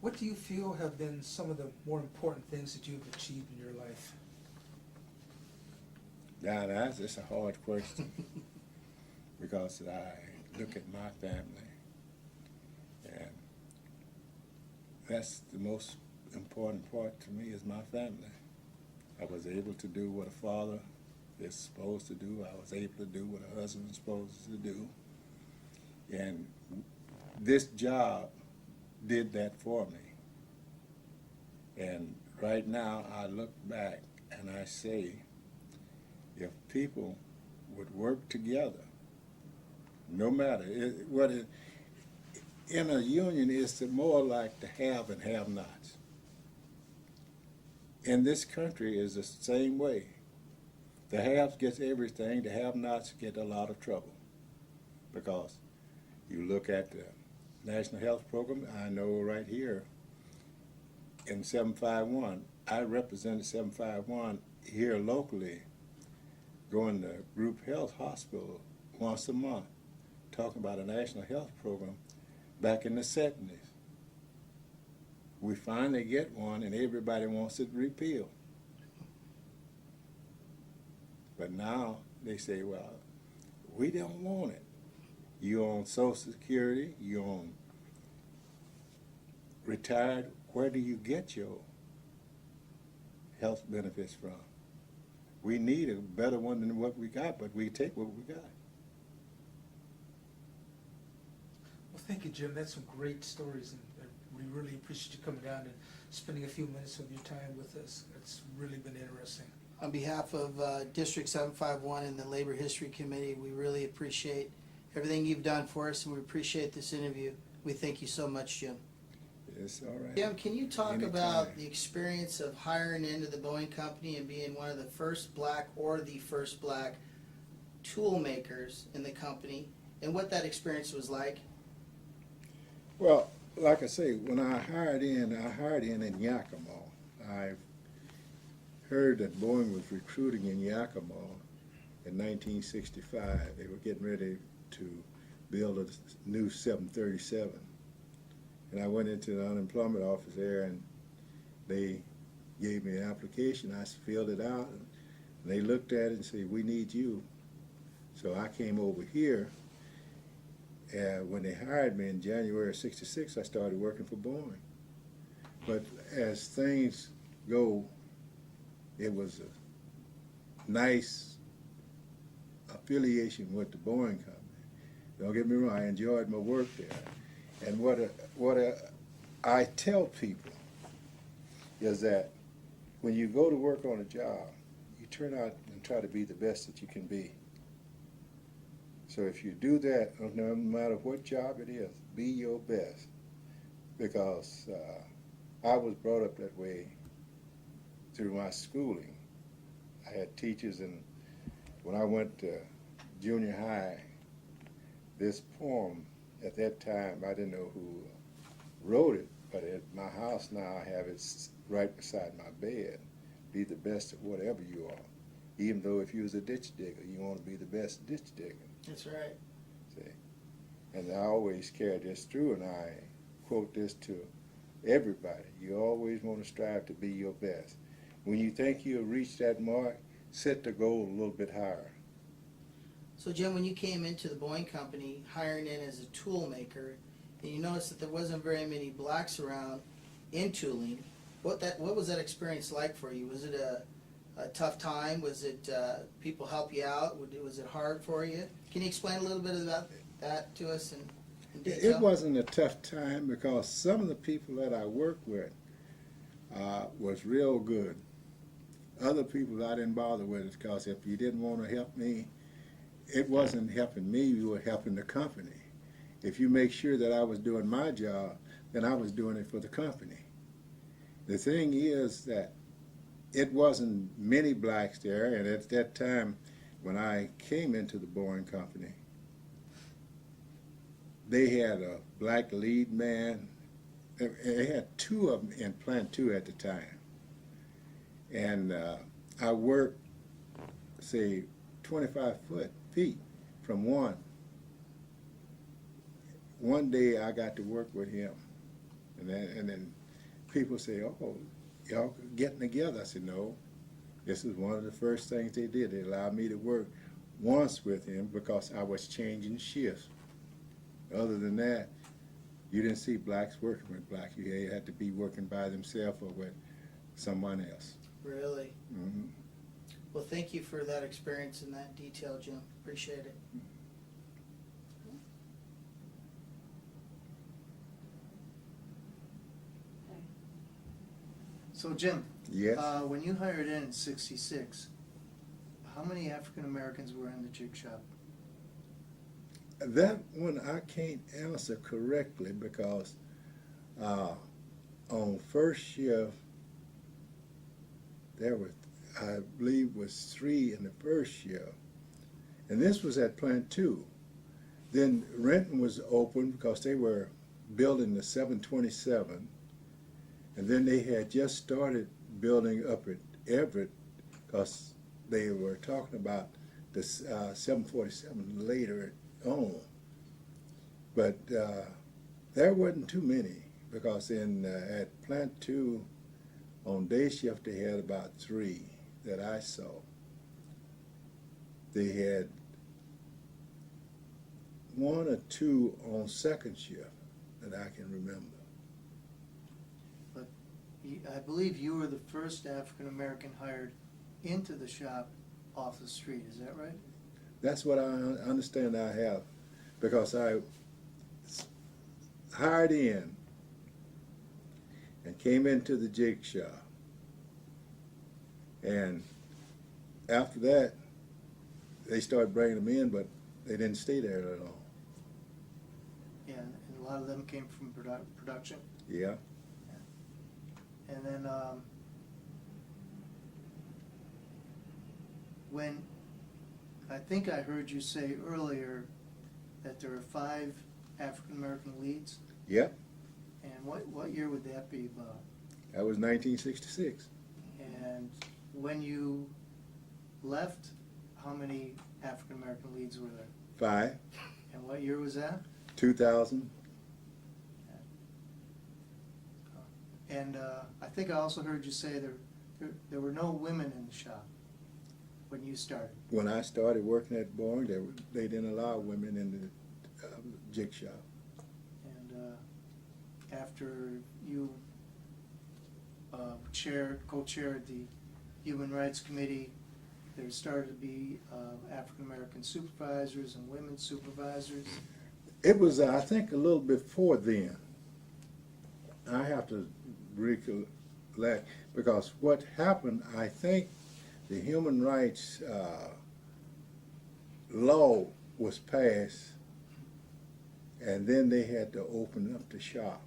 What do you feel have been some of the more important things that you've achieved in your life? Now, that's a hard question because I look at my family, and that's the most important part to me is my family. I was able to do what a father is supposed to do. I was able to do what a husband is supposed to do. And this job did that for me. And right now I look back and I say, if people would work together, no matter what it, in a union, it's more like the have and have-nots. In this country is the same way. The haves get everything, the have-nots get a lot of trouble. Because you look at the National Health Program, I know right here in 751, I represented 751 here locally, going to group health hospital once a month, talking about a national health program back in the 70s. We finally get one and everybody wants it repealed. But now they say, well, we don't want it. You're on Social Security, you're on retired, where do you get your health benefits from? We need a better one than what we got, but we take what we got. Well, thank you, Jim. That's some great stories, and we really appreciate you coming down and spending a few minutes of your time with us. It's really been interesting. On behalf of District 751 and the Labor History Committee, we really appreciate everything you've done for us, and we appreciate this interview. We thank you so much, Jim. It's all right. Jim, can you talk Anytime. about the experience of hiring into the Boeing company and being one of the first black or the first black tool makers in the company, and what that experience was like? Well, like I say, when I hired in Yakima. I heard that Boeing was recruiting in Yakima in 1965. They were getting ready to build a new 737. And I went into the unemployment office there, and they gave me an application. I filled it out, and they looked at it and said, we need you. So I came over here, and when they hired me in January of '66, I started working for Boeing. But as things go, it was a nice affiliation with the Boeing company. Don't get me wrong, I enjoyed my work there. And what I tell people is that when you go to work on a job, you turn out and try to be the best that you can be. So if you do that, no matter what job it is, be your best. Because I was brought up that way through my schooling. I had teachers, and when I went to junior high, this poem, at that time, I didn't know who wrote it, but at my house now I have it right beside my bed. Be the best at whatever you are. Even though if you was a ditch digger, you want to be the best ditch digger. That's right. See? And I always carry this through, and I quote this to everybody. You always want to strive to be your best. When you think you'll reach that mark, set the goal a little bit higher. So Jim, when you came into the Boeing company, hiring in as a tool maker, and you noticed that there wasn't very many blacks around in tooling, what was that experience like for you? Was it a tough time? Was it people help you out? Was it hard for you? Can you explain a little bit about that to us in detail? It wasn't a tough time because some of the people that I worked with was real good. Other people I didn't bother with because if you didn't want to help me, it wasn't helping me, you were helping the company. If you make sure that I was doing my job, then I was doing it for the company. The thing is that it wasn't many blacks there, and at that time when I came into the Boeing company, they had a black lead man. They had two of them in Plant 2 at the time. And I worked, say, 25 feet from one. One day I got to work with him, and then people say, oh, y'all getting together. I said, no. This is one of the first things they did. They allowed me to work once with him because I was changing shifts. Other than that, you didn't see blacks working with blacks. You had to be working by themselves or with someone else. Really? Mm-hmm. Well, thank you for that experience and that detail, Jim. Appreciate it. So Jim, Yes. when you hired in '66, how many African Americans were in the jig shop? That one I can't answer correctly because on first shift there were, I believe, was 3 in the first shift, and this was at Plant 2. Then Renton was open because they were building the 727, and then they had just started building up at Everett because they were talking about the 747 later on. But there wasn't too many because at Plant 2 on day shift they had about 3 that I saw. They had 1 or 2 on second shift that I can remember. I believe you were the first African American hired into the shop off the street. Is that right? That's what I understand I have, because I hired in and came into the jig shop. And after that, they started bringing them in, but they didn't stay there at all. Yeah, and a lot of them came from production. Yeah. And then when I think I heard you say earlier that there are 5 African American leads. Yep. And what year would that be about? That was 1966. And when you left, how many African American leads were there? 5. And what year was that? 2000. And I think I also heard you say there were no women in the shop when you started. When I started working at Boeing, they didn't allow women in the jig shop. And after you co-chaired the Human Rights Committee, there started to be African American supervisors and women supervisors. It was, I think, a little before then. I have to recollect, because what happened, I think the human rights law was passed, and then they had to open up the shop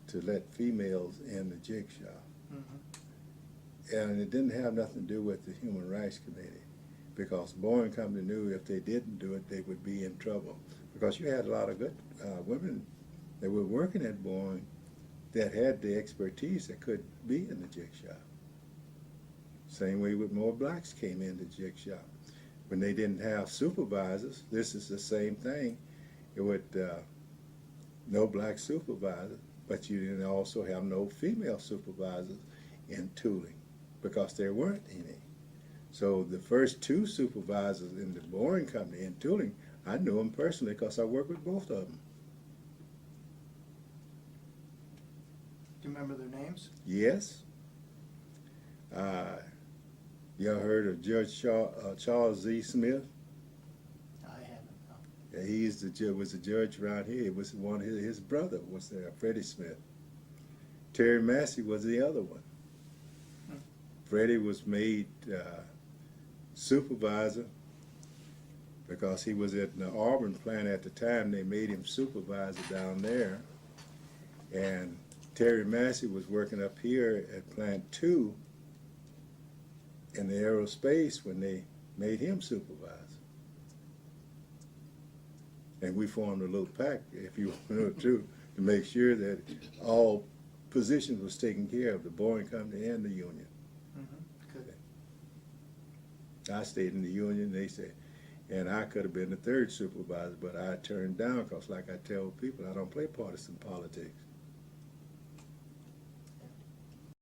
to let females in the jig shop. Mm-hmm. And it didn't have nothing to do with the Human Rights Committee, because Boeing Company knew if they didn't do it, they would be in trouble. Because you had a lot of good women that were working at Boeing that had the expertise that could be in the jig shop. Same way with more blacks came in the jig shop. When they didn't have supervisors, this is the same thing. It would no black supervisor, but you didn't also have no female supervisors in tooling because there weren't any. So the first 2 supervisors in the Boeing Company in tooling, I knew them personally because I worked with both of them. Do you remember their names? Yes. Y'all heard of Judge Charles Z. Smith? I haven't. No. Yeah, was the judge around here. It was one of his brother was there, Freddie Smith. Terry Massey was the other one. Freddie was made supervisor because he was at the Auburn plant at the time. They made him supervisor down there. And Terry Massey was working up here at Plant 2 in the aerospace when they made him supervisor. And we formed a little pact, if you want to know too, to make sure that all positions was taken care of, the Boeing Company and the union. Mm-hmm. Good. I stayed in the union, they said, and I could have been the 3rd supervisor, but I turned down because, like I tell people, I don't play partisan politics.